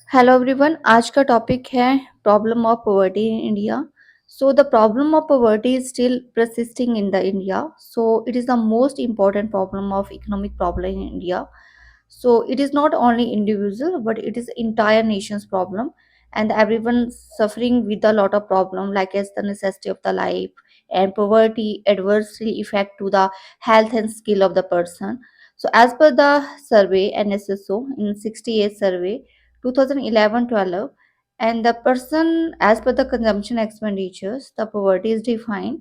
Hello everyone. आज का topic है problem of poverty in India. So the problem of poverty is still persisting in the India. So it is the most important problem of economic problem in India. So it is not only individual but it is entire nation's problem, and everyone suffering with a lot of problem like as the necessity of the life, and poverty adversely affect to the health and skill of the person. So as per the survey NSSO in 68 survey 2011-12, and the person as per the consumption expenditures the poverty is defined.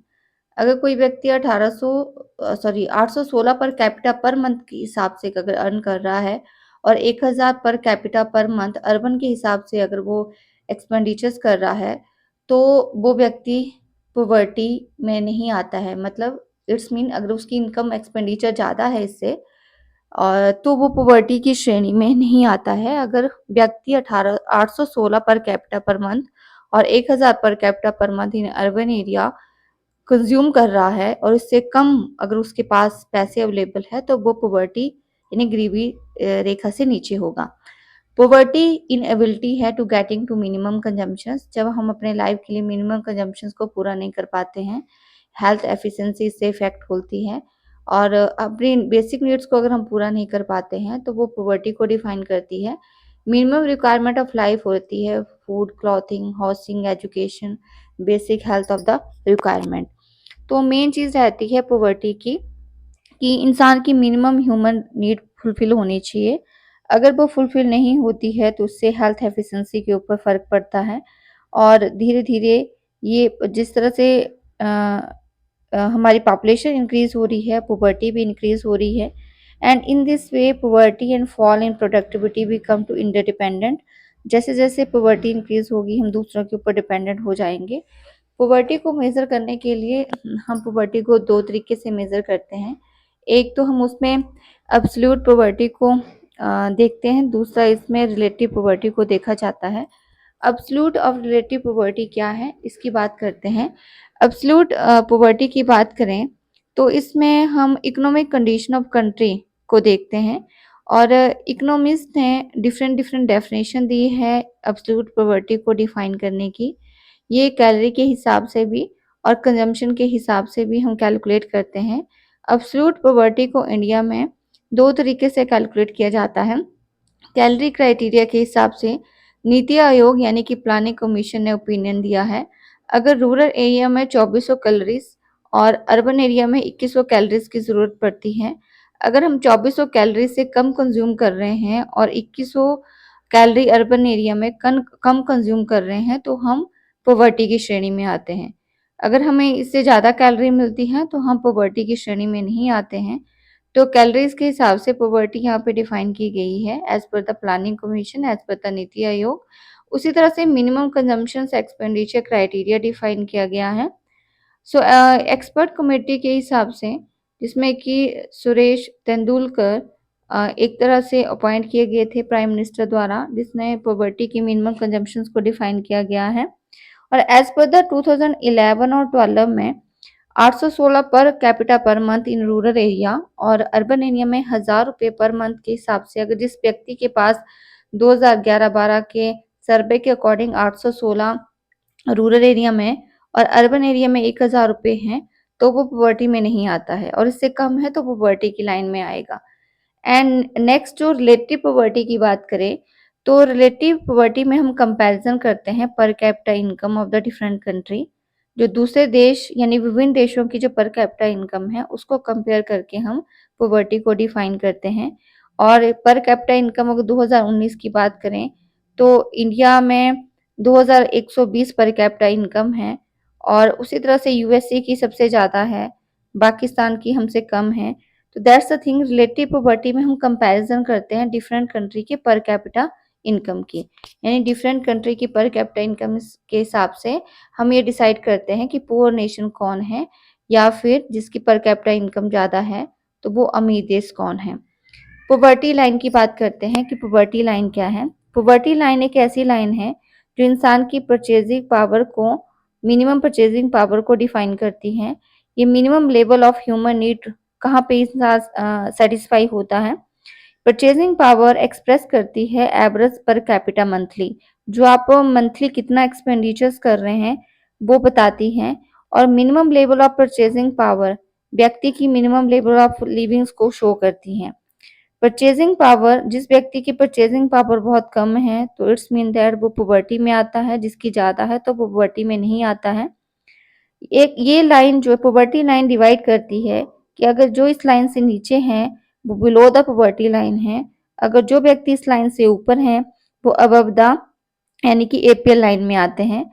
अगर कोई व्यक्ति 816 per capita per month के हिसाब से अगर earn कर रहा है और 1000 per capita per month urban के हिसाब से अगर वो एक्सपेंडिचर्स कर रहा है, तो वो व्यक्ति पॉवर्टी में नहीं आता है। मतलब इट्स मीन अगर उसकी इनकम एक्सपेंडिचर ज़्यादा है इससे, तो वो पॉवर्टी की श्रेणी में नहीं आता है। अगर व्यक्ति 816 पर कैपिटा पर मंथ और 1000 per capita per month in urban area consume कर रहा है और इससे कम अगर उसके पास पैसे अवेलेबल है, तो वो पॉवर्टी यानी गरीबी रेखा से नीचे होगा। पॉवर्टी इनएबिलिटी है to getting to minimum consumptions. जब हम अपने लाइफ के लिए मिनिमम कंजम्पशंस को पूरा नहीं कर पाते हैं, हेल्थ एफिशिएंसी इससे इफेक्ट होती है, और अपनी बेसिक नीड्स को अगर हम पूरा नहीं कर पाते हैं तो वो पॉवर्टी को डिफाइन करती है। मिनिमम रिक्वायरमेंट ऑफ लाइफ होती है food, clothing, housing, education, basic health of the requirement. तो मेन चीज़ रहती है पॉवर्टी की कि इंसान की मिनिमम ह्यूमन नीड फुलफिल होनी चाहिए। अगर वो फुलफिल नहीं होती है तो उससे हेल्थ एफिशिएंसी के ऊपर फ़र्क पड़ता है, और धीरे-धीरे ये जिस तरह से हमारी पॉपुलेशन इंक्रीज़ हो रही है, पॉवर्टी भी इंक्रीज़ हो रही है, and in this way poverty and fall in productivity we come to interdependent. जैसे-जैसे पॉवर्टी इंक्रीज़ होगी हम दूसरों के ऊपर डिपेंडेंट हो जाएँगे। पॉवर्टी को मेज़र करने के लिए हम पॉवर्टी को 2 तरीके से मेज़र करते हैं। एक तो हम उसमें एब्सोल्यूट पॉवर्टी को देखते हैं, दूसरा इसमें रिलेटिव पॉवर्टी को देखा जाता है। एब्सोल्यूट और रिलेटिव पॉवर्टी क्या है, इसकी बात करते हैं। एब्सोल्यूट पॉवर्टी की बात करें तो इसमें हम इकोनॉमिक कंडीशन ऑफ कंट्री को देखते हैं, और इकोनॉमिस्ट ने डिफरेंट डिफरेंट डेफिनेशन दी है एब्सोल्यूट पॉवर्टी को डिफाइन करने की। ये कैलोरी के हिसाब से भी और कंजम्पशन के हिसाब से भी हम कैलकुलेट करते हैं। एब्सोल्यूट पॉवर्टी को इंडिया में 2 तरीके से कैलकुलेट किया जाता है। कैलोरी क्राइटेरिया के हिसाब से नीति आयोग यानी कि प्लानिंग कमीशन ने ओपिनियन दिया है, अगर रूरल एरिया में 2400 कैलोरीज और अर्बन एरिया में 2100 कैलोरीज की ज़रूरत पड़ती है। अगर हम 2400 कैलोरी से कम कंज्यूम कर रहे हैं और 2100 कैलोरी अर्बन एरिया में कम कंज्यूम कर रहे हैं, तो हम पॉवर्टी की श्रेणी में आते हैं। अगर हमें इससे ज़्यादा कैलोरी मिलती हैं तो हम पॉवर्टी की श्रेणी में नहीं आते हैं। तो कैलोरीज के हिसाब से पॉवर्टी यहाँ पे डिफाइन की गई है as per the planning commission, as per the NITI Aayog. उसी तरह से minimum consumption expenditure criteria define किया गया है। सो एक्सपर्ट कमेटी के हिसाब से, जिसमें कि सुरेश तेंदुलकर एक तरह से अपॉइंट किए गए थे प्राइम मिनिस्टर द्वारा, जिसने पॉवर्टी की मिनिमम कंजम्पशंस को डिफाइन किया गया है। और एज पर द 2011 और 12 में 816 per capita per month in rural area और अर्बन एरिया में 1000 रुपये पर मंथ के हिसाब से, अगर जिस व्यक्ति के पास 2011-12 के सर्वे के अकॉर्डिंग 816 रूरल एरिया में और अर्बन एरिया में 1000 रुपये हैं, तो वो पॉवर्टी में नहीं आता है, और इससे कम है तो वो पॉवर्टी की लाइन में आएगा। एंड नेक्स्ट जो रिलेटिव पॉवर्टी की बात करें, तो रिलेटिव पॉवर्टी में हम कंपैरिजन करते हैं per capita income of the different country. जो दूसरे देश यानी विभिन्न देशों की जो पर कैपिटा इनकम है उसको कंपेयर करके हम पॉवर्टी को डिफाइन करते हैं। और पर कैपिटा इनकम अगर 2019 की बात करें तो इंडिया में 2120 पर कैपिटा इनकम है, और उसी तरह से यूएसए की सबसे ज़्यादा है, पाकिस्तान की हमसे कम है। तो that's the thing, relative poverty में हम कंपैरिजन करते हैं डिफरेंट कंट्री के पर कैपिटा इनकम की, यानी डिफरेंट कंट्री की पर कैपिटा इनकम के हिसाब से हम ये डिसाइड करते हैं कि पुअर नेशन कौन है, या फिर जिसकी पर कैपिटा इनकम ज़्यादा है तो वो अमीर देश कौन है। पॉवर्टी लाइन की बात करते हैं कि पॉवर्टी लाइन क्या है। पॉवर्टी लाइन एक ऐसी लाइन है जो इंसान की परचेजिंग पावर को, मिनिमम परचेजिंग पावर को डिफाइन करती है। ये minimum level of human need कहाँ पे इंसान सेटिस्फाई होता है। परचेजिंग पावर एक्सप्रेस करती है एवरेज पर कैपिटा मंथली, जो आप मंथली कितना एक्सपेंडिचर्स कर रहे हैं वो बताती हैं। और minimum level of purchasing power व्यक्ति की मिनिमम लेवल ऑफ लिविंग्स को शो करती हैं। परचेजिंग पावर, जिस व्यक्ति की परचेजिंग पावर बहुत कम है तो इट्स मीन दैट वो पॉवर्टी में आता है, जिसकी ज़्यादा है तो पॉवर्टी में नहीं आता है। एक ये लाइन जो है पॉवर्टी लाइन डिवाइड करती है कि अगर जो इस लाइन से नीचे हैं वो बिलो द पॉवर्टी लाइन है, अगर जो व्यक्ति इस लाइन से ऊपर हैं वो अबव द यानी कि एपीएल लाइन में आते हैं।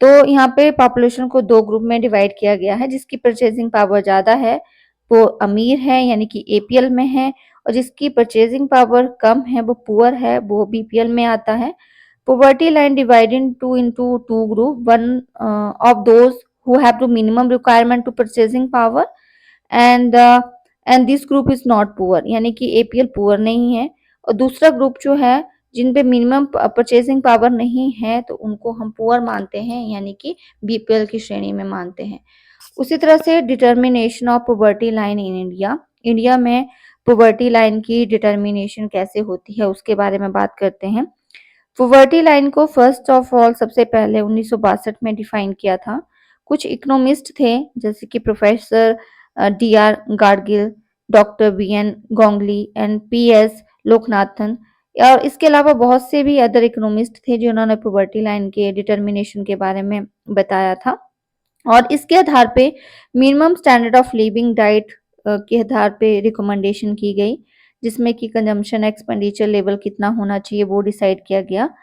तो यहाँ पे पॉपुलेशन को दो ग्रुप में डिवाइड किया गया है, जिसकी परचेजिंग पावर ज़्यादा है वो अमीर है यानी कि एपीएल में है, और जिसकी परचेजिंग पावर कम है वो पुअर है, वो बीपीएल में आता है। Poverty line divided into two group. One of those who have the minimum requirement to purchasing power, and and this group is not poor, यानी कि एपीएल पुअर नहीं है। और दूसरा ग्रुप जो है जिन पे मिनिमम परचेसिंग पावर नहीं है तो उनको हम पुअर मानते हैं, यानी कि बीपीएल की श्रेणी में मानते हैं। उसी तरह से determination of poverty line in India, India में पॉवर्टी लाइन की डिटर्मिनेशन कैसे होती है उसके बारे में बात करते हैं। पॉवर्टी लाइन को फर्स्ट ऑफ ऑल सबसे पहले 1962 में डिफाइन किया था। कुछ इकोनॉमिस्ट थे जैसे कि professor D R Gadgil, doctor B N Ganguli and P S Lokanathan, और इसके अलावा बहुत से भी अदर इकोनॉमिस्ट थे जिन्होंने पॉवर्टी लाइन के डिटर्मिनेशन के बारे में बताया था। और इसके आधार पे minimum standard of living diet के आधार पे रिकमेंडेशन की गई, जिसमें कि कंजम्पशन एक्सपेंडिचर लेवल कितना होना चाहिए वो डिसाइड किया गया।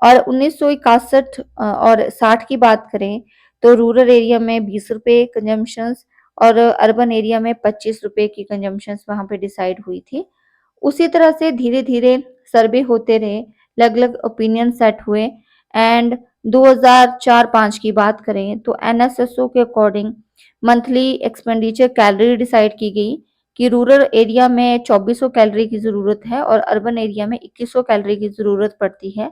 और 1961 और 60 की बात करें तो रूरल एरिया में 20 रुपये कंजम्पशंस और अर्बन एरिया में 25 रुपये की कंजम्पशंस वहाँ पे डिसाइड हुई थी। उसी तरह से धीरे धीरे सर्वे होते रहे, अलग अलग ओपिनियन सेट हुए, एंड 2004-5 की बात करें तो एनएसएसओ के according monthly expenditure calorie decide की गई कि रूरल एरिया में 2400 कैलोरी की ज़रूरत है और अर्बन एरिया में 2100 कैलोरी की ज़रूरत पड़ती है।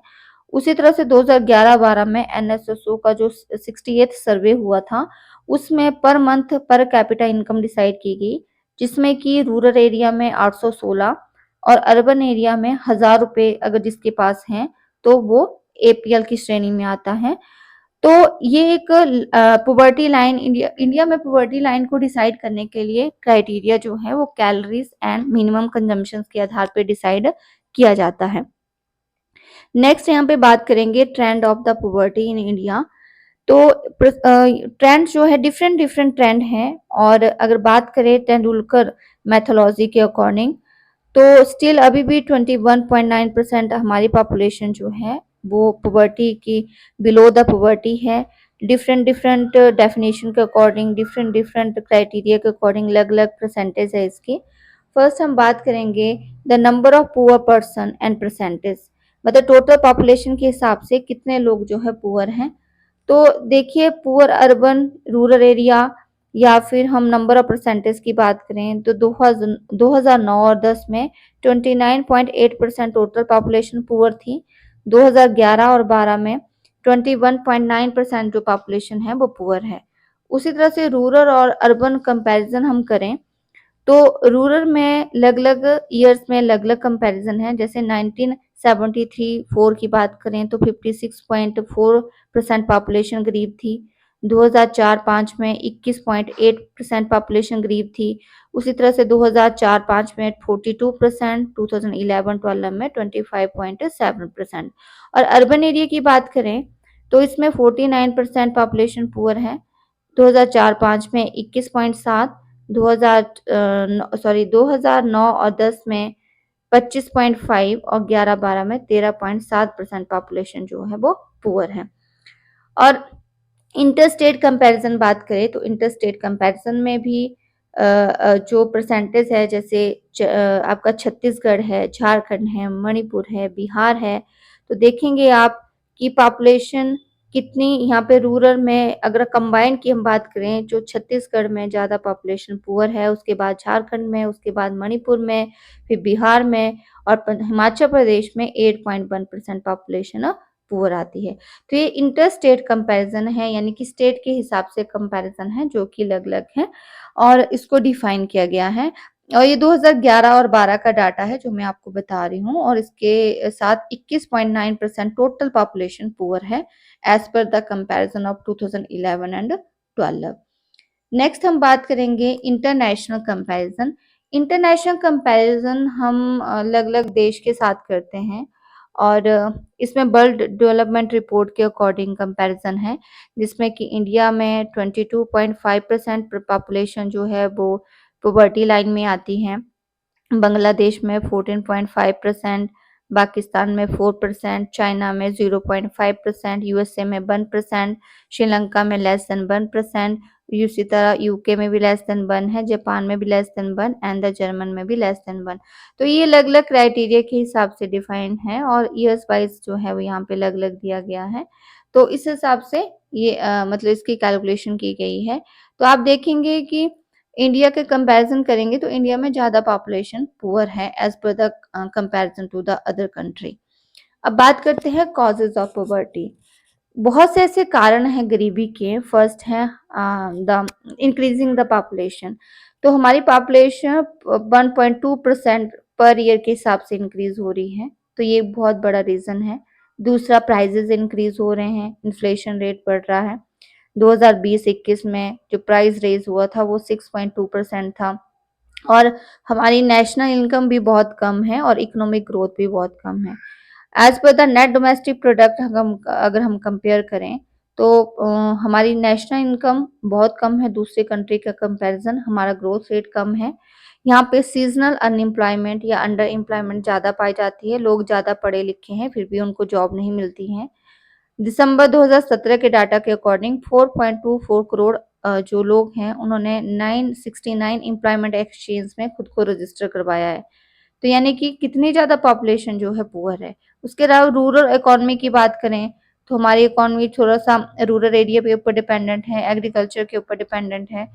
उसी तरह से 2011-12 में एनएसएसओ का जो 68th सर्वे हुआ था उसमें per month per capita income decide की गई, जिसमें कि रूरल एरिया में 816 और अर्बन एरिया में 1000 रुपये अगर जिसके पास हैं तो वो एपीएल की श्रेणी में आता है। तो ये एक पॉवर्टी लाइन इंडिया में पॉवर्टी लाइन को डिसाइड करने के लिए क्राइटेरिया जो है वो कैलोरीज एंड मिनिमम कंजम्पशन के आधार पे डिसाइड किया जाता है। नेक्स्ट यहाँ पे बात करेंगे trend of the poverty in India. तो ट्रेंड जो है डिफरेंट डिफरेंट ट्रेंड हैं, और अगर बात करें तेंदुलकर मैथोलॉजी के अकॉर्डिंग तो स्टिल अभी भी 21.9% हमारी पॉपुलेशन जो है वो पॉवर्टी की बिलो द पॉवर्टी है। डिफरेंट डिफरेंट डेफिनेशन के अकॉर्डिंग, डिफरेंट डिफरेंट क्राइटेरिया के अकॉर्डिंग अलग अलग परसेंटेज है इसकी। फर्स्ट हम बात करेंगे the number of poor person and percentage, मतलब टोटल पॉपुलेशन के हिसाब से कितने लोग जो है पुअर हैं। तो देखिए पुअर अर्बन रूरल एरिया या फिर हम नंबर ऑफ परसेंटेज की बात करें तो 2009 और 10 में 29.8% टोटल पॉपुलेशन पुअर थी। 2011 और 12 में 21.9% जो पॉपुलेशन है वो पुअर है। उसी तरह से रूरल और अर्बन कंपैरिजन हम करें तो रूरल में अलग अलग ईयर्स में अलग अलग कंपैरिजन है। जैसे 1973-4 की बात करें तो 56.4% पॉपुलेशन गरीब थी। 2004-5 में 21.8% पॉपुलेशन गरीब थी। उसी तरह से 2004-5 में 42%, 2011-12 में 25.7%। और अर्बन एरिया की बात करें तो इसमें 49% पॉपुलेशन पुअर है। 2004-5 में 21.7, 2009 और 10 में 25.5 और 11-12 में 13.7% पॉपुलेशन जो है वो पुअर है। और इंटरस्टेट कंपैरिजन बात करें तो इंटरस्टेट कंपैरिजन में भी जो परसेंटेज है, जैसे आपका छत्तीसगढ़ है, झारखंड है, मणिपुर है, बिहार है, तो देखेंगे आप कि पॉपुलेशन कितनी यहाँ पे रूरल में अगर कंबाइन की हम बात करें जो छत्तीसगढ़ में ज़्यादा पॉपुलेशन पुअर है, उसके बाद झारखंड में, उसके बाद मणिपुर में, फिर बिहार में, और हिमाचल प्रदेश में 8.1% पॉपुलेशन पुअर आती है। तो ये इंटर स्टेट कंपैरिजन है, यानी कि स्टेट के हिसाब से कंपैरिजन है जो कि अलग अलग है और इसको डिफाइन किया गया है। और ये 2011 और 12 का डाटा है जो मैं आपको बता रही हूँ, और इसके साथ 21.9% टोटल पॉपुलेशन पुअर है as per the comparison of 2011 and 12। Next हम बात करेंगे इंटरनेशनल कंपैरिजन। इंटरनेशनल कंपैरिजन हम अलग अलग देश के साथ करते हैं, और इसमें वर्ल्ड डेवलपमेंट रिपोर्ट के अकॉर्डिंग कंपैरिजन है, जिसमें कि इंडिया में 22.5% पॉपुलेशन जो है वो पॉवर्टी लाइन में आती है, बांग्लादेश में 14.5%, पाकिस्तान में 4%, चाइना में 0.5%, यूएसए में 1%, श्रीलंका में लेस देन 1%, इसी तरह यूके में भी लेस देन 1 है, जापान में भी less than 1 and the German में भी लेस देन 1। तो ये अलग अलग क्राइटेरिया के हिसाब से डिफाइन है, और ईयर्स वाइज जो है वो यहाँ पे अलग अलग दिया गया है। तो इस हिसाब से ये मतलब इसकी कैलकुलेशन की गई है। तो आप देखेंगे कि इंडिया के कंपैरिजन करेंगे तो इंडिया में ज़्यादा पॉपुलेशन पुअर है as per the comparison to the other country. अब बात करते हैं कॉजेज ऑफ पॉवर्टी। बहुत से ऐसे कारण हैं गरीबी के। फर्स्ट है द इंक्रीजिंग द पॉपुलेशन। तो हमारी पॉपुलेशन 1.2% पर ईयर के हिसाब से इंक्रीज हो रही है, तो ये बहुत बड़ा रीजन है। दूसरा, प्राइजेज इंक्रीज हो रहे हैं, इन्फ्लेशन रेट बढ़ रहा है। 2020-21 में जो प्राइस रेज हुआ था वो 6.2% था, और हमारी नेशनल इनकम भी बहुत कम है और इकोनॉमिक ग्रोथ भी बहुत कम है। As per the net domestic product अगर हम कंपेयर करें तो हमारी नेशनल इनकम बहुत कम है दूसरे कंट्री का कंपैरिजन, हमारा ग्रोथ रेट कम है। यहाँ पे सीजनल अनएम्प्लॉयमेंट या अंडर एम्प्लॉयमेंट ज़्यादा पाई जाती है, लोग ज़्यादा पढ़े लिखे हैं फिर भी उनको जॉब नहीं मिलती है। दिसंबर 2017 के डाटा के अकॉर्डिंग 4.24 करोड़ जो लोग हैं उन्होंने 969 एम्प्लॉयमेंट एक्सचेंज में खुद को रजिस्टर करवाया है। तो यानी कि कितनी ज़्यादा पॉपुलेशन जो है पुअर है। उसके अलावा रूरल इकोनॉमी की बात करें तो हमारी इकोनॉमी थोड़ा-सा रूरल एरिया के ऊपर डिपेंडेंट है, एग्रीकल्चर के ऊपर डिपेंडेंट है।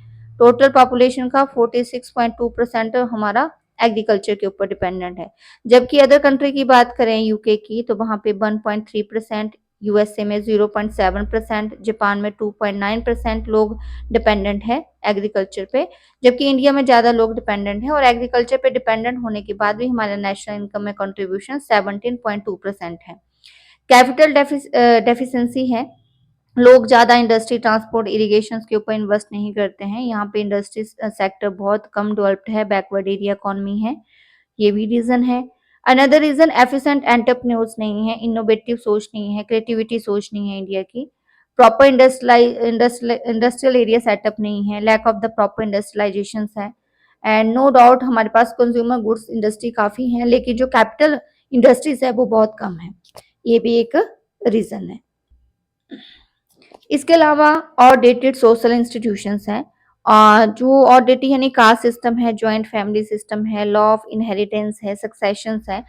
टोटल पॉपुलेशन का 46.2% हमारा एग्रीकल्चर के ऊपर डिपेंडेंट है। जबकि अदर कंट्री की बात करें यूके की तो वहाँ पे 1.3%, यूएसए में 0.7%, जापान में 2.9% लोग डिपेंडेंट है एग्रीकल्चर पे। जबकि इंडिया में ज़्यादा लोग डिपेंडेंट हैं, और एग्रीकल्चर पे डिपेंडेंट होने के बाद भी हमारा नेशनल इनकम में कंट्रीब्यूशन 17.2% है। कैपिटल डेफिशिएंसी है, लोग ज़्यादा इंडस्ट्री, ट्रांसपोर्ट, इरिगेशन के ऊपर इन्वेस्ट नहीं करते हैं। यहाँ पे इंडस्ट्री सेक्टर बहुत कम डेवलप्ड है, बैकवर्ड एरिया इकोनॉमी है, ये भी रीज़न है। अनदर रीज़न एफिशिएंट एंटरप्रेन्योर्स नहीं है, इनोवेटिव सोच नहीं है, क्रिएटिविटी सोच नहीं है इंडिया की। प्रॉपर इंडस्ट्रियल एरिया सेटअप नहीं है, lack of the proper industrialisation है। एंड नो डाउट हमारे पास कंज्यूमर गुड्स इंडस्ट्री काफ़ी है, लेकिन जो कैपिटल इंडस्ट्रीज है वो बहुत कम है, ये भी एक रीज़न है। इसके अलावा आउटडेटेड सोशल इंस्टीट्यूशंस हैं, और जो आउटडेटेड यानी कास्ट सिस्टम है, जॉइंट फैमिली सिस्टम है, लॉ ऑफ इनहेरिटेंस है, सक्सेशंस है,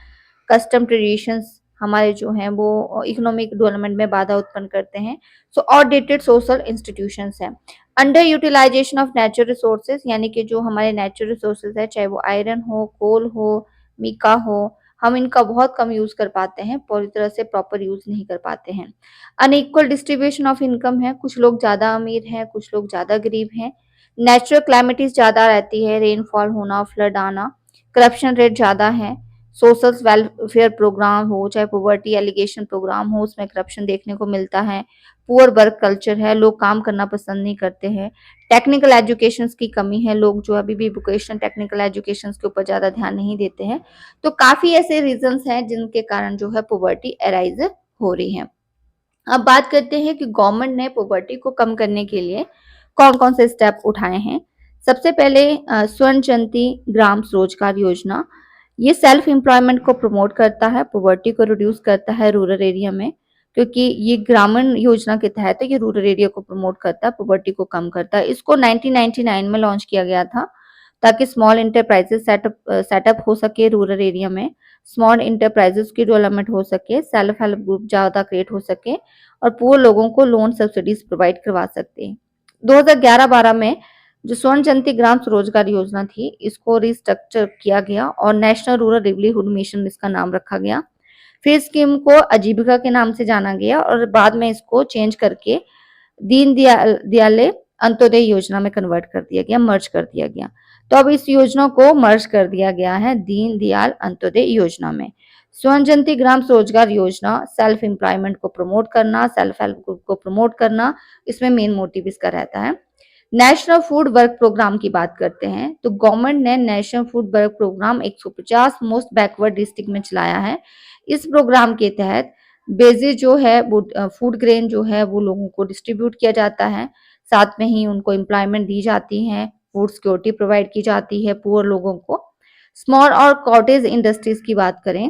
कस्टम ट्रेडिशंस हमारे जो हैं वो इकोनॉमिक डेवलपमेंट में बाधा उत्पन्न करते हैं। सो आउटडेटेड सोशल इंस्टीट्यूशंस हैं। Under utilization of natural resources, यानी कि जो हमारे नेचुरल रिसोर्सेज है, चाहे वो आयरन हो, कोल हो, मिका हो, हम इनका बहुत कम यूज कर पाते हैं, पूरी तरह से प्रॉपर यूज नहीं कर पाते हैं। अनइक्वल डिस्ट्रीब्यूशन ऑफ इनकम है, कुछ लोग ज़्यादा अमीर हैं, कुछ लोग ज़्यादा गरीब हैं। नेचुरल क्लाइमेटीज ज़्यादा रहती है, रेनफॉल होना, फ्लड आना। करप्शन रेट ज़्यादा है। सोशल वेलफेयर प्रोग्राम हो, चाहे पॉवर्टी एलिगेशन प्रोग्राम हो, उसमें करप्शन देखने को मिलता है। पुअर वर्क कल्चर है, लोग काम करना पसंद नहीं करते हैं। टेक्निकल एजुकेशन की कमी है, लोग जो अभी भी वोकेशनल टेक्निकल एजुकेशन के ऊपर ज़्यादा ध्यान नहीं देते हैं। तो काफ़ी ऐसे रीजंस हैं जिनके कारण जो है पॉवर्टी अराइज हो रही है। अब बात करते हैं कि गवर्नमेंट ने पॉवर्टी को कम करने के लिए कौन-कौन से स्टेप उठाए हैं। सबसे पहले स्वर्ण जयंती ग्राम रोजगार योजना, ये सेल्फ एम्प्लॉयमेंट को प्रमोट करता है, पॉवर्टी को रिड्यूस करता है रूरल एरिया में, क्योंकि ये ग्रामीण योजना के तहत है, ये रूरल एरिया को प्रमोट करता है, पॉवर्टी को कम करता है। इसको 1999 में लॉन्च किया गया था ताकि स्मॉल इंटरप्राइजेस सेटअप हो सके रूरल एरिया में, स्मॉल इंटरप्राइजेस की डेवलपमेंट हो सके, सेल्फ हेल्प ग्रुप ज़्यादा क्रिएट हो सके, और पुअर लोगों को लोन सब्सिडीज प्रोवाइड करवा सकते हैं। 2011-12 में जो स्वर्ण जयंती ग्राम स्वरोजगार योजना थी, इसको रिस्ट्रक्चर किया गया और नेशनल रूरल लिवलीहुड मिशन इसका नाम रखा गया। फिर स्कीम को आजीविका के नाम से जाना गया और बाद में इसको चेंज करके दीन दयाल अंत्योदय योजना में कन्वर्ट कर दिया गया, मर्ज कर दिया गया। तो अब इस योजना को मर्ज कर दिया गया है दीन दयाल अंत्योदय योजना में। स्वर्ण जयंती ग्राम रोजगार योजना सेल्फ एम्प्लॉयमेंट को प्रमोट करना, सेल्फ हेल्प ग्रुप को प्रमोट करना, इसमें मेन मोटिव इसका रहता है। नेशनल फूड वर्क प्रोग्राम की बात करते हैं तो गवर्नमेंट ने national food work programme 150 most backward district में चलाया है। इस प्रोग्राम के तहत बेसिस जो है वो फूड ग्रेन जो है वो लोगों को डिस्ट्रीब्यूट किया जाता है, साथ में ही उनको एम्प्लॉयमेंट दी जाती है, फूड सिक्योरिटी प्रोवाइड की जाती है पुअर लोगों को। स्मॉल और कॉटेज इंडस्ट्रीज की बात करें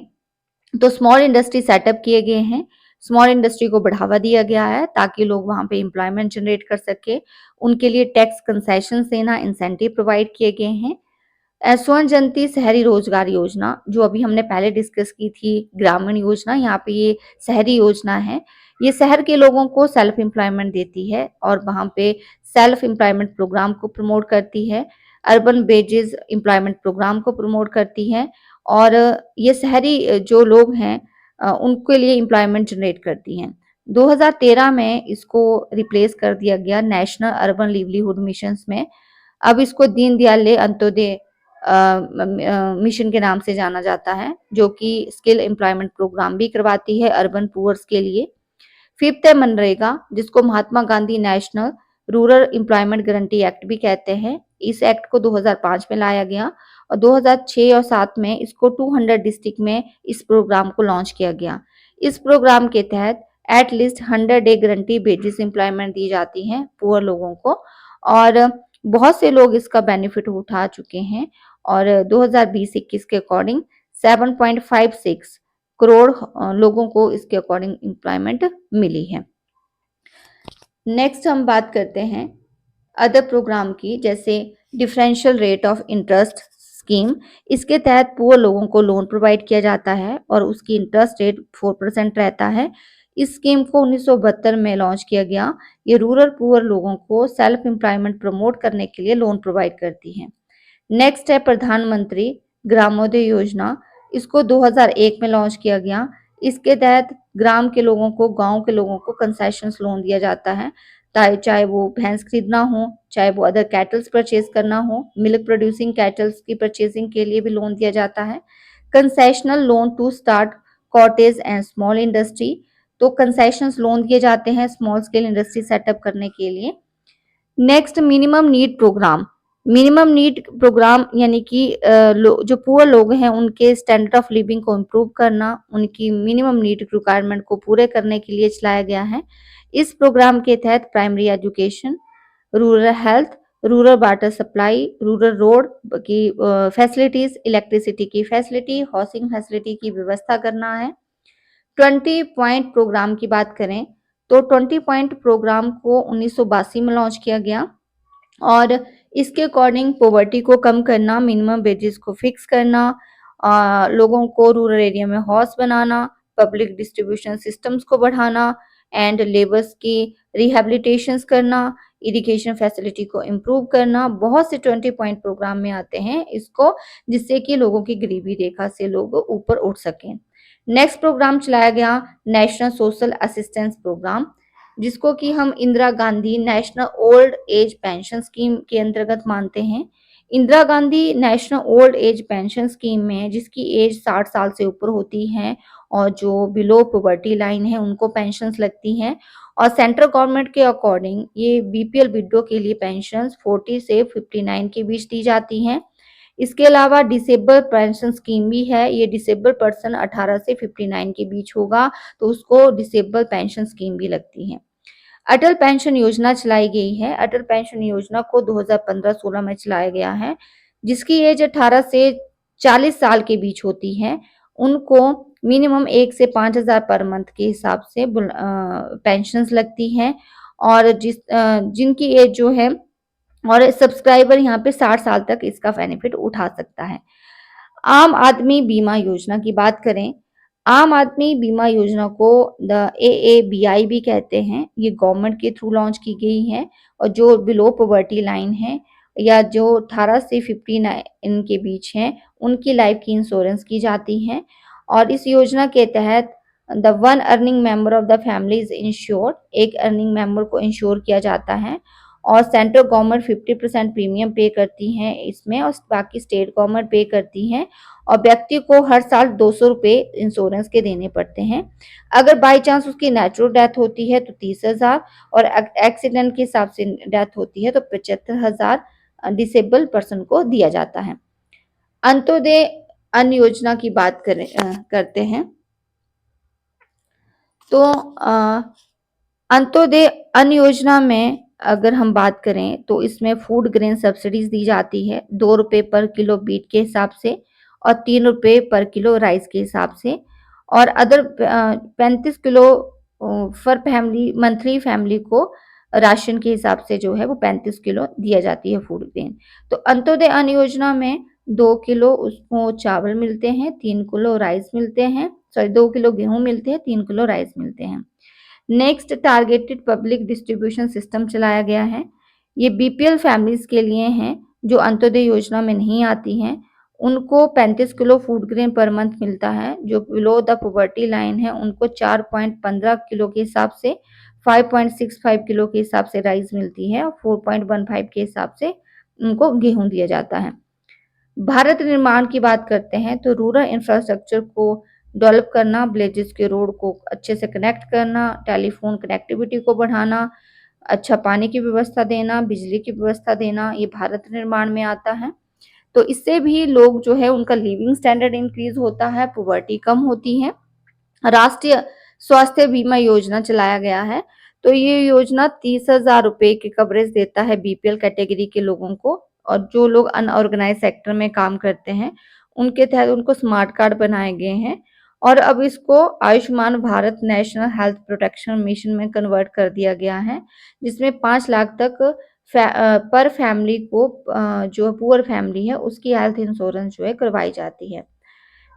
तो स्मॉल इंडस्ट्री सेटअप किए गए हैं, स्मॉल इंडस्ट्री को बढ़ावा दिया गया है ताकि लोग वहां पे एम्प्लॉयमेंट जनरेट कर सके, उनके लिए टैक्स कंसेशन देना, इंसेंटिव प्रोवाइड किए गए हैं। स्वर्ण जयंती शहरी रोजगार योजना जो अभी हमने पहले डिस्कस की थी ग्रामीण योजना, यहाँ पे ये शहरी योजना है। ये शहर के लोगों को सेल्फ एम्प्लॉयमेंट देती है और वहाँ पे सेल्फ एम्प्लॉयमेंट प्रोग्राम को प्रमोट करती है, अर्बन बेजेस एम्प्लॉयमेंट प्रोग्राम को प्रमोट करती है और ये शहरी जो लोग हैं उनके लिए एम्प्लॉयमेंट जनरेट करती हैं। 2013 में इसको रिप्लेस कर दिया गया नेशनल अर्बन लिवलीहुड मिशन में। अब इसको दीनदयाल अंत्योदय मिशन के नाम से जाना जाता है, जो कि स्किल एम्प्लॉयमेंट प्रोग्राम भी करवाती है अर्बन पुअर्स के लिए। फिफ्थ है मनरेगा, जिसको Mahatma Gandhi national rural employment guarantee act भी कहते हैं। इस एक्ट को 2005 में लाया गया और 2006 और 7 में इसको 200 डिस्ट्रिक्ट में इस प्रोग्राम को लॉन्च किया गया। इस प्रोग्राम के तहत at least 100 day guarantee basis employment दी जाती है पुअर लोगों को और बहुत से लोग इसका बेनिफिट उठा चुके हैं और 2020-21 के अकॉर्डिंग 7.56 करोड़ लोगों को इसके अकॉर्डिंग एम्प्लॉयमेंट मिली है। नेक्स्ट हम बात करते हैं अदर प्रोग्राम की, जैसे differential rate of interest scheme. इसके तहत पुअर लोगों को लोन प्रोवाइड किया जाता है और उसकी इंटरेस्ट रेट 4% रहता है। इस स्कीम को 1972 में लॉन्च किया गया। ये रूरल पुअर लोगों को सेल्फ एम्प्लॉयमेंट प्रमोट करने के लिए लोन प्रोवाइड करती है। नेक्स्ट है प्रधानमंत्री ग्रामोदय योजना। इसको 2001 में लॉन्च किया गया। इसके तहत ग्राम के लोगों को, गांव के लोगों को कंसेशंस लोन दिया जाता है, चाहे वो भैंस खरीदना हो, चाहे वो अदर कैटल्स परचेज करना हो, मिल्क प्रोड्यूसिंग कैटल्स की परचेजिंग के लिए भी लोन दिया जाता है। Concessional loan to start cottage and small industry, तो कंसेशंस लोन दिए जाते हैं स्मॉल स्केल इंडस्ट्री सेटअप करने के लिए। Next minimum need programme. Minimum need programme यानी कि जो पुअर लोग हैं उनके स्टैंडर्ड ऑफ लिविंग को इम्प्रूव करना, उनकी मिनिमम नीड रिक्वायरमेंट को पूरे करने के लिए चलाया गया है। इस प्रोग्राम के तहत primary education, rural health, rural water supply, rural road की फैसिलिटीज, इलेक्ट्रिसिटी की फैसिलिटी, हाउसिंग फैसिलिटी की व्यवस्था करना है। 20 पॉइंट प्रोग्राम की बात करें तो 20 पॉइंट प्रोग्राम को 1982 में लॉन्च किया गया और इसके अकॉर्डिंग पॉवर्टी को कम करना, मिनिमम वेजेस को फिक्स करना, लोगों को रूरल एरिया में हाउस बनाना, पब्लिक डिस्ट्रीब्यूशन सिस्टम्स को बढ़ाना एंड लेबर्स की रिहेबिलिटेशंस करना, इरिगेशन फैसिलिटी को इम्प्रूव करना, बहुत से 20 पॉइंट प्रोग्राम में आते हैं इसको, जिससे कि लोगों की गरीबी रेखा से लोग ऊपर उठ सकें। नेक्स्ट प्रोग्राम चलाया गया नेशनल सोशल असिस्टेंस प्रोग्राम, जिसको कि हम Indira Gandhi national old age pension scheme के अंतर्गत मानते हैं। Indira Gandhi national old age pension scheme में जिसकी एज 60 साल से ऊपर होती है और जो बिलो पॉवर्टी लाइन है उनको पेंशन्स लगती हैं और सेंट्रल गवर्नमेंट के अकॉर्डिंग ये बीपीएल विडो के लिए पेंशन्स 40 से 59 के बीच दी जाती हैं। इसके अलावा डिसेबल पेंशन स्कीम भी है। ये डिसेबल पर्सन 18 से 59 के बीच होगा तो उसको डिसेबल पेंशन स्कीम भी लगती है। अटल पेंशन योजना चलाई गई है। अटल पेंशन योजना को 2015-16 में चलाया गया है। जिसकी एज 18 से 40 साल के बीच होती है उनको मिनिमम 1 से 5,000 पर मंथ के हिसाब से पेंशन्स लगती हैं और जिनकी एज जो है और सब्सक्राइबर यहाँ पे 60 साल तक इसका बेनिफिट उठा सकता है। आम आदमी बीमा योजना की बात करें, आम आदमी बीमा योजना को द AABI भी कहते हैं। ये गवर्नमेंट के थ्रू लॉन्च की गई है और जो बिलो पॉवर्टी लाइन है या जो 18 से 59 के बीच हैं उनकी लाइफ की इंश्योरेंस की जाती है और इस योजना के तहत the one earning member of the family is insured, एक अर्निंग मेंबर को इंश्योर किया जाता है और सेंट्रल गवर्नमेंट 50% प्रीमियम पे करती हैं इसमें और बाकी स्टेट गवर्नमेंट पे करती हैं और व्यक्ति को हर साल 200 रुपये इंश्योरेंस के देने पड़ते हैं। अगर बाई चांस उसकी नेचुरल डेथ होती है तो 30,000 और एक्सीडेंट के हिसाब से डेथ होती है तो 75,000 डिसेबल पर्सन को दिया जाता है। अंत्योदय अन्न योजना की बात करते हैं तो अंत्योदय अन्न योजना में अगर हम बात करें तो इसमें फूड ग्रेन सब्सिडीज दी जाती है 2 रुपये पर किलो बीट के हिसाब से और 3 रुपये पर किलो राइस के हिसाब से और other 35 kilo for family monthly family को राशन के हिसाब से जो है वो 35 किलो दिया जाती है फूड ग्रेन। तो अंत्योदय अन्न योजना में 2 किलो उसको चावल मिलते हैं, 3 किलो राइस मिलते हैं, सॉरी 2 किलो गेहूं मिलते हैं, 3 किलो राइस मिलते हैं। Next targeted public distribution system चलाया गया है। ये बीपीएल फैमिलीज के लिए हैं जो अंत्योदय योजना में नहीं आती हैं। उनको 35 kilo food grain per month मिलता है। जो बिलो द पॉवर्टी लाइन है उनको 4.15 किलो के हिसाब से 5.65 किलो के हिसाब से राइस मिलती है और 4.15 के हिसाब से उनको गेहूं दिया जाता है। भारत निर्माण की बात करते हैं तो रूरल इंफ्रास्ट्रक्चर को डेवलप करना, विलेजेस के रोड को अच्छे से कनेक्ट करना, टेलीफोन कनेक्टिविटी को बढ़ाना, अच्छा पानी की व्यवस्था देना, बिजली की व्यवस्था देना, ये भारत निर्माण में आता है। तो इससे भी लोग जो है उनका लिविंग स्टैंडर्ड इंक्रीज होता है, पॉवर्टी कम होती है। राष्ट्रीय स्वास्थ्य बीमा योजना चलाया गया है। तो ये योजना 30,000 रुपए की कवरेज देता है बीपीएल कैटेगरी के लोगों को और जो लोग अनऑर्गेनाइज सेक्टर में काम करते हैं उनके तहत उनको स्मार्ट कार्ड बनाए गए हैं और अब इसको Ayushman Bharat national health protection mission में कन्वर्ट कर दिया गया है जिसमें 5 लाख तक पर फैमिली को जो पुअर फैमिली है उसकी हेल्थ इंश्योरेंस जो है करवाई जाती है।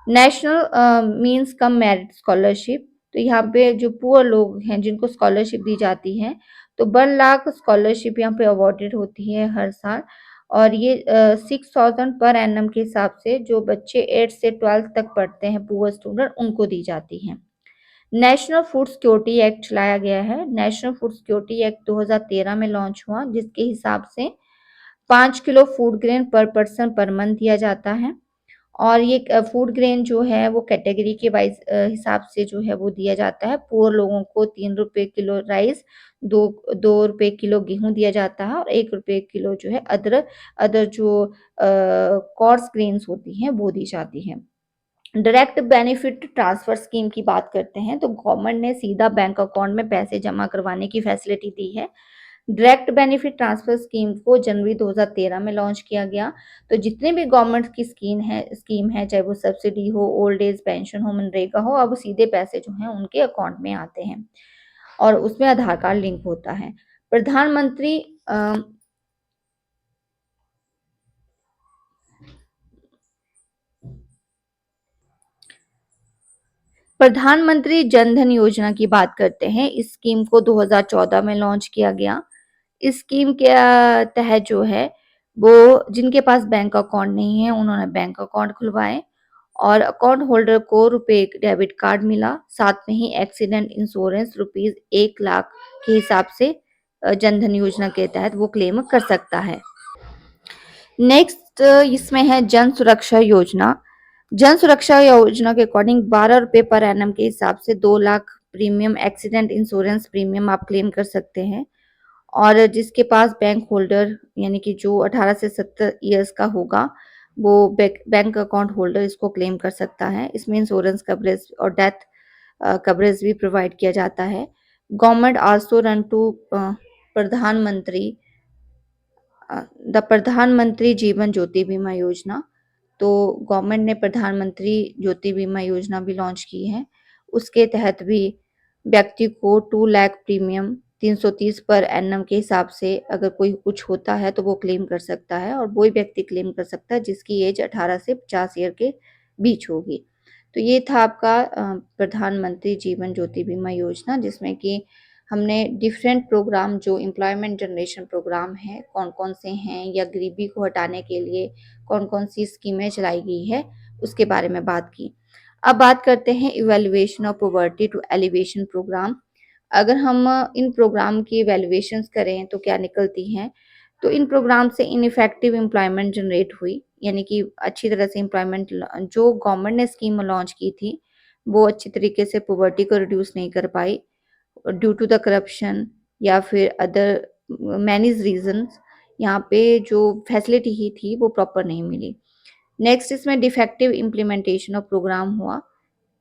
National means cum merit scholarship, तो यहाँ पे जो पुअर लोग हैं जिनको स्कॉलरशिप दी जाती है तो 1 लाख स्कॉलरशिप यहाँ पे अवॉर्डेड होती है हर साल और ये 6,000 पर एनम के हिसाब से जो बच्चे 8 से 12 तक पढ़ते हैं पुअर स्टूडेंट उनको दी जाती है। नेशनल फूड सिक्योरिटी एक्ट चलाया गया है। नेशनल फूड सिक्योरिटी एक्ट 2013 में लॉन्च हुआ जिसके हिसाब से 5 किलो फूड ग्रेन पर पर्सन पर मंथ दिया जाता है और ये फूड ग्रेन जो है वो कैटेगरी के वाइज हिसाब से जो है वो दिया जाता है। पुअर लोगों को 3 रुपये किलो राइस, दो 2 रुपये किलो गेहूं दिया जाता है और 1 रुपये किलो जो है अदर अदर जो कोर्स ग्रेन्स होती हैं वो दी जाती है। डायरेक्ट बेनिफिट ट्रांसफर स्कीम की बात करते हैं तो गवर्नमेंट ने सीधा बैंक अकाउंट में पैसे जमा करवाने की फैसिलिटी दी है। डायरेक्ट बेनिफिट ट्रांसफर स्कीम को जनवरी 2013 में लॉन्च किया गया। तो जितने भी गवर्नमेंट की स्कीम है चाहे वो सब्सिडी हो, ओल्ड एज पेंशन हो, मनरेगा हो, अब सीधे पैसे जो हैं उनके अकाउंट में आते हैं और उसमें आधार कार्ड लिंक होता है। प्रधानमंत्री प्रधानमंत्री जन धन योजना की बात करते हैं। इस स्कीम को 2014 में लॉन्च किया गया। इस स्कीम के तहत जो है वो जिनके पास बैंक अकाउंट नहीं है उन्होंने बैंक अकाउंट खुलवाए और अकाउंट होल्डर को रुपए डेबिट कार्ड मिला, साथ में ही एक्सीडेंट इंश्योरेंस ₹1 लाख के हिसाब से जन धन योजना के तहत वो क्लेम कर सकता है। नेक्स्ट इसमें है जन सुरक्षा योजना। जन सुरक्षा योजना के अकॉर्डिंग 12 रुपये पर एनम के हिसाब से 2 lakh premium accident insurance premium आप क्लेम कर सकते हैं और जिसके पास बैंक होल्डर यानी कि जो 18 से 70 ईयर्स का होगा वो बैंक अकाउंट होल्डर इसको क्लेम कर सकता है। इसमें इंश्योरेंस कवरेज और डेथ कवरेज भी प्रोवाइड किया जाता है। गवर्नमेंट आल्सो रन टू प्रधानमंत्री द प्रधानमंत्री जीवन ज्योति बीमा योजना। तो गवर्नमेंट ने प्रधानमंत्री ज्योति बीमा योजना भी लॉन्च की है। उसके तहत भी व्यक्ति को 2 लाख प्रीमियम 330 पर एनम के हिसाब से अगर कोई कुछ होता है तो वो क्लेम कर सकता है और वही व्यक्ति क्लेम कर सकता है जिसकी एज 18 से 50 ईयर के बीच होगी। तो ये था आपका प्रधानमंत्री जीवन ज्योति बीमा योजना जिसमें कि हमने डिफरेंट प्रोग्राम जो एम्प्लॉयमेंट जनरेशन प्रोग्राम है कौन कौन से हैं या गरीबी को हटाने के लिए कौन कौन सी स्कीमें चलाई गई है उसके बारे में बात की। अब बात करते हैं evaluation of poverty to elevation programme. अगर हम इन प्रोग्राम की वैल्यूएशंस करें तो क्या निकलती हैं, तो इन प्रोग्राम से इनइफेक्टिव एम्प्लॉयमेंट जनरेट हुई, यानी कि अच्छी तरह से एम्प्लॉयमेंट जो गवर्नमेंट ने स्कीम लॉन्च की थी, वो अच्छी तरीके से पॉवर्टी को रिड्यूस नहीं कर पाई ड्यू टू द करप्शन या फिर अदर मैनी रीजंस। यहाँ पे जो फैसिलिटी ही थी वो प्रॉपर नहीं मिली। नेक्स्ट इसमें डिफेक्टिव इम्प्लीमेंटेशन ऑफ प्रोग्राम हुआ।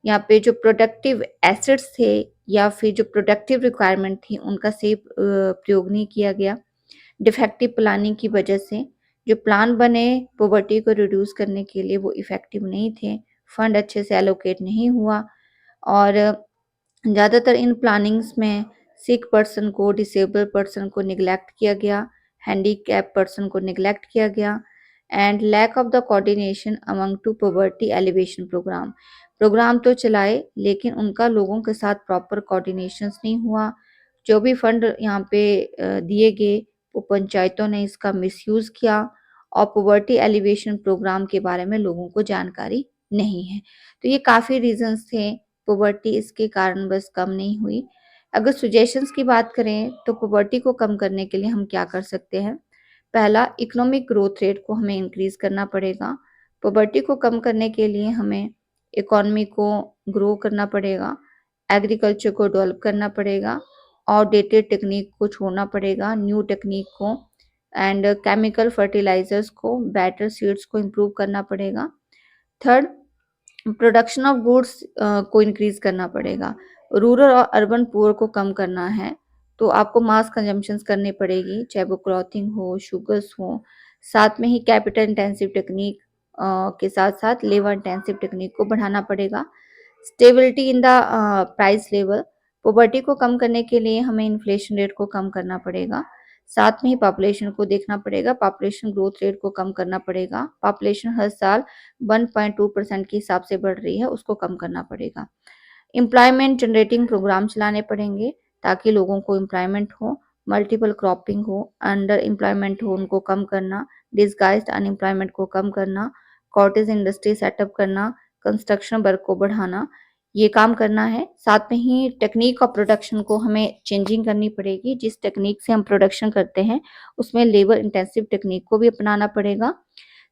यहाँ पे जो प्रोडक्टिव एसेट्स थे या फिर जो प्रोडक्टिव रिक्वायरमेंट थी उनका सही प्रयोग नहीं किया गया। डिफेक्टिव प्लानिंग की वजह से जो प्लान बने पॉवर्टी को रिड्यूस करने के लिए वो इफेक्टिव नहीं थे, फंड अच्छे से एलोकेट नहीं हुआ और ज़्यादातर इन प्लानिंग्स में सिक पर्सन को, डिसेबल पर्सन को निगलेक्ट किया गया, हैंडीकैप पर्सन को निगलेक्ट किया गया and lack of the coordination among two poverty elevation programme. Programme तो चलाए लेकिन उनका लोगों के साथ प्रॉपर कोऑर्डिनेशंस नहीं हुआ। जो भी फंड यहाँ पे दिए गए वो पंचायतों ने इसका मिसयूज़ किया और पॉवर्टी एलिवेशन प्रोग्राम के बारे में लोगों को जानकारी नहीं है। तो ये काफ़ी रीजंस थे, पॉवर्टी इसके कारण बस कम नहीं हुई। अगर सजेशंस की बात करें तो पॉवर्टी को कम करने के लिए हम क्या कर सकते हैं? पहला, इकोनॉमिक ग्रोथ रेट को हमें इंक्रीज करना पड़ेगा। पॉवर्टी को कम करने के लिए हमें इकोनॉमी को ग्रो करना पड़ेगा, एग्रीकल्चर को डेवलप करना पड़ेगा, आउटडेटेड टेक्निक को छोड़ना पड़ेगा, न्यू टेक्निक को एंड केमिकल फर्टिलाइजर्स को, बेटर सीड्स को इम्प्रूव करना पड़ेगा। थर्ड, प्रोडक्शन ऑफ गुड्स को इंक्रीज करना पड़ेगा। रूरल और अर्बन पुअर को कम करना है तो आपको मास कंजम्पशंस करनी पड़ेगी, चाहे वो क्लॉथिंग हो, शुगर्स हो। साथ में ही कैपिटल इंटेंसिव टेक्निक के साथ साथ लेबर इंटेंसिव टेक्निक को बढ़ाना पड़ेगा। Stability in the price level, poverty को कम करने के लिए हमें इन्फ्लेशन रेट को कम करना पड़ेगा। साथ में ही पॉपुलेशन को देखना पड़ेगा, पॉपुलेशन ग्रोथ रेट को कम करना पड़ेगा। पॉपुलेशन हर साल 1.2% के हिसाब से बढ़ रही है, उसको कम करना पड़ेगा। एम्प्लॉयमेंट जनरेटिंग प्रोग्राम चलाने पड़ेंगे ताकि लोगों को एम्प्लॉयमेंट हो, मल्टीपल क्रॉपिंग हो, अंडर एम्प्लॉयमेंट हो उनको कम करना, डिसगाइज्ड अनएम्प्लॉयमेंट को कम करना, कॉटेज इंडस्ट्री सेटअप करना, कंस्ट्रक्शन वर्क को बढ़ाना, ये काम करना है। साथ में ही टेक्निक ऑफ प्रोडक्शन को हमें चेंजिंग करनी पड़ेगी। जिस टेक्निक से हम प्रोडक्शन करते हैं उसमें लेबर इंटेंसिव टेक्निक को भी अपनाना पड़ेगा।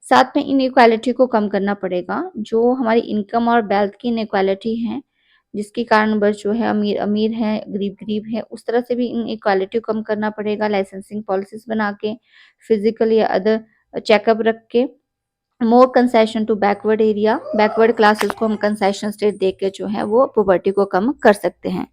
साथ में इनइक्वालिटी को कम करना पड़ेगा। जो हमारी इनकम और वेल्थ की इनइक्वालिटी है, जिसके कारण बस जो है अमीर अमीर है, गरीब गरीब है, उस तरह से भी इनइक्वालिटी को कम करना पड़ेगा। लाइसेंसिंग पॉलिसीज बना के, फिजिकल या अदर चेकअप रख के, more concession to backward area, backward classes को हम कंसेशन रेट दे के जो है वो पॉवर्टी को कम कर सकते हैं।